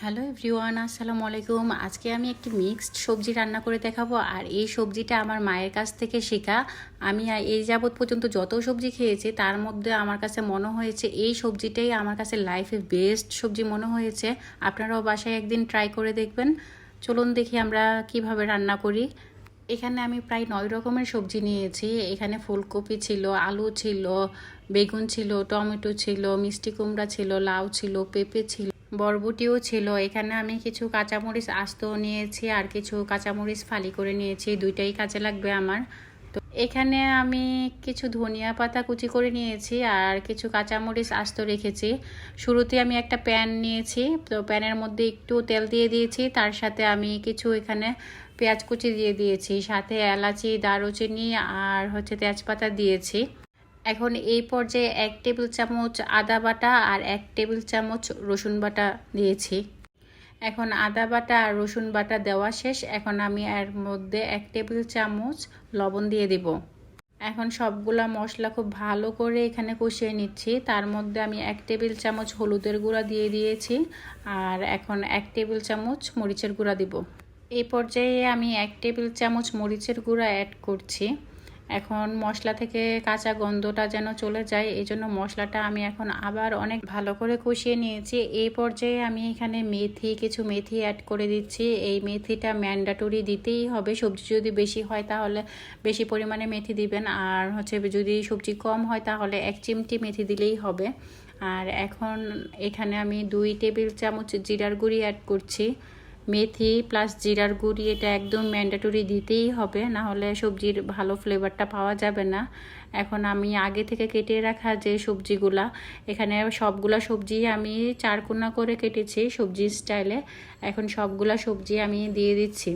Hello everyone, আসসালামু আলাইকুম। আজকে আমি একটি মিক্সড সবজি রান্না করে দেখাবো। আর এই সবজিটা আমার মায়ের কাছ থেকে শেখা। আমি এই যাবৎ পর্যন্ত যত সবজি খেয়েছি তার মধ্যে আমার কাছে মনে হয়েছে এই সবজিটাই আমার কাছে লাইফে বেস্ট সবজি মনে হয়েছে। আপনারাও বাসায় একদিন ট্রাই করে দেখবেন। চলুন দেখি আমরা কিভাবে রান্না করি। এখানে আমি প্রায় 9 রকমের সবজি নিয়েছি। এখানে ফুলকপি ছিল, আলু ছিল, বেগুন ছিল, টমেটো ছিল, মিষ্টি কুমড়া ছিল, লাউ ছিল, পেঁপে ছিল, বরবটিও ছিল। এখানে আমি কিছু কাঁচামরিচ আস্ত নিয়েছি আর কিছু কাঁচামরিচ ফালি করে নিয়েছি, দুইটাই কাজে লাগবে আমার। তো এখানে আমি কিছু ধনিয়া পাতা কুচি করে নিয়েছি আর কিছু কাঁচামরিচ আস্ত রেখেছি। শুরুতে আমি একটা প্যান নিয়েছি, তো প্যানের মধ্যে একটু তেল দিয়ে দিয়েছি, তার সাথে আমি কিছু এখানে পেঁয়াজ কুচি দিয়ে দিয়েছি, সাথে এলাচি, দারুচিনি আর তেজপাতা দিয়েছি। এখন এই পর্যায়ে 1 টেবিল চামচ আদা বাটা আর 1 টেবিল চামচ রসুন বাটা দিয়েছি। এখন আদা বাটা আর রসুন বাটা দেওয়া শেষ। এখন আমি এর মধ্যে 1 টেবিল চামচ লবণ দিয়ে দিব। এখন সবগুলা মশলা খুব ভালো করে এখানে কষিয়ে নিচ্ছি। তার মধ্যে আমি 1 টেবিল চামচ হলুদের গুঁড়া দিয়ে দিয়েছি আর এখন 1 টেবিল চামচ মরিচের গুঁড়া দিব। এই পর্যায়ে আমি 1 টেবিল চামচ মরিচের গুঁড়া অ্যাড করছি। এখন মশলা থেকে কাঁচা গন্ধটা যেন চলে যায়, এই জন্য মশলাটা আমি এখন আবার অনেক ভালো করে কষিয়ে নিয়েছি। এই পর্যায়ে আমি এখানে কিছু মেথি অ্যাড করে দিচ্ছি। এই মেথিটা ম্যান্ডেটরি দিতেই হবে। সবজি যদি বেশি হয় তাহলে বেশি পরিমাণে মেথি দিবেন, আর যদি সবজি কম হয় তাহলে 1 চিমটি মেথি দিলেই হবে। আর এখন এখানে আমি 2 টেবিল চামচ জিরার গুঁড়ি অ্যাড করছি। মেথি প্লাস জিরার গুঁড়ি এটা একদম ম্যান্ডেটরি দিতেই হবে, না হলে সবজির ভালো ফ্লেভারটা পাওয়া যাবে না। এখন আমি আগে থেকে কেটে রাখা যে সবজিগুলা, এখানে সবগুলা সবজি আমি 4 কোনা করে কেটেছি সবজি স্টাইলে। এখন সবগুলা সবজি আমি দিয়ে দিচ্ছি।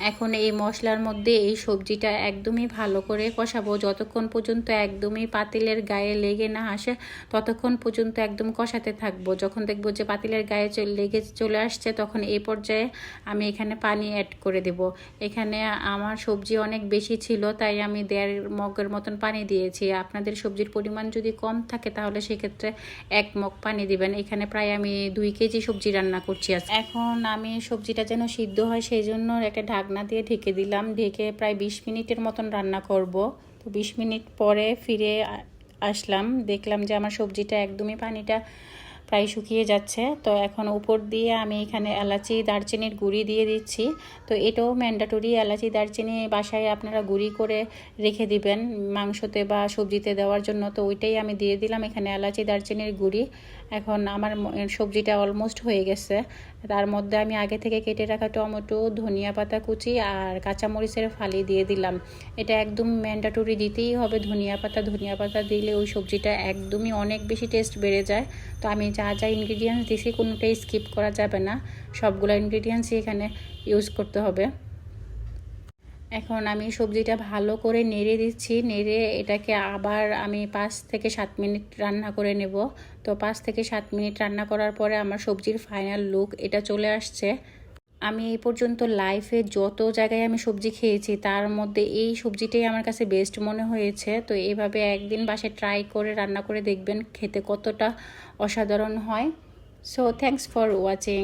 এখন এই মশলার মধ্যে এই সবজিটা একদমই ভালো করে কষাবো, যতক্ষণ পর্যন্ত একদমই পাতিলের গায়ে লেগে না আসে ততক্ষণ পর্যন্ত একদম কষাতে থাকবো। যখন দেখবো যে পাতিলের গায়ে লেগে চলে আসছে তখন এই পর্যায়ে আমি এখানে পানি অ্যাড করে দেব। এখানে আমার সবজি অনেক বেশি ছিল তাই আমি 1.5 মগের মতন পানি দিয়েছি। আপনাদের সবজির পরিমাণ যদি কম থাকে তাহলে সেক্ষেত্রে 1 মগ পানি দিবেন। এখানে প্রায় আমি 2 কেজি সবজি রান্না করছি। এখন আমি সবজিটা যেন সিদ্ধ হয় সেই জন্য একটা ঢাকনা দিয়ে ঢেকে দিলাম। ঢেকে প্রায় 20 মিনিটের মতন রান্না করব। তো 20 মিনিট পরে ফিরে আসলাম, দেখলাম যে আমার সবজিটা একদমই পানিটা প্রায় শুকিয়ে যাচ্ছে। তো এখন উপর দিয়ে আমি এখানে এলাচি দারচিনির গুঁড়ি দিয়ে দিচ্ছি। তো এটাও ম্যান্ডেটরি, এলাচি দারচিনি বাসায় আপনারা গুঁড়ি করে রেখে দিবেন মাংসতে বা সবজিতে দেওয়ার জন্য। তো ওইটাই আমি দিয়ে দিলাম এখানে এলাচি দারচিনির গুঁড়ি। এখন আমার সবজিটা অলমোস্ট হয়ে গেছে। তার মধ্যে আমি আগে থেকে কেটে রাখা টমেটো, ধনিয়া পাতা কুচি আর কাঁচামরিচের ফালি দিয়ে দিলাম। এটা একদম ম্যান্ডেটরি দিতেই হবে ধনিয়া পাতা দিলে ওই সবজিটা একদমই অনেক বেশি টেস্ট বেড়ে যায়। তো আমি যা যা ইনগ্রিডিয়েন্টস দিছি কোনোটাই স্কিপ করা যাবে না, সবগুলো ইনগ্রিডিয়েন্টসই এখানে ইউজ করতে হবে। এখন আমি সবজিটা ভালো করে নেড়ে দিচ্ছি। নেড়ে এটাকে আবার আমি 5 থেকে 7 মিনিট রান্না করে নেব। তো 5 থেকে 7 মিনিট রান্না করার পরে আমার সবজির ফাইনাল লুক এটা চলে আসছে। আমি এই পর্যন্ত লাইফে যত জায়গায় আমি সবজি খেয়েছি তার মধ্যে এই সবজিটাই আমার কাছে বেস্ট মনে হয়েছে। তো এইভাবে একদিন বাসায় ট্রাই করে রান্না করে দেখবেন খেতে কতটা অসাধারণ হয়। So thanks for watching.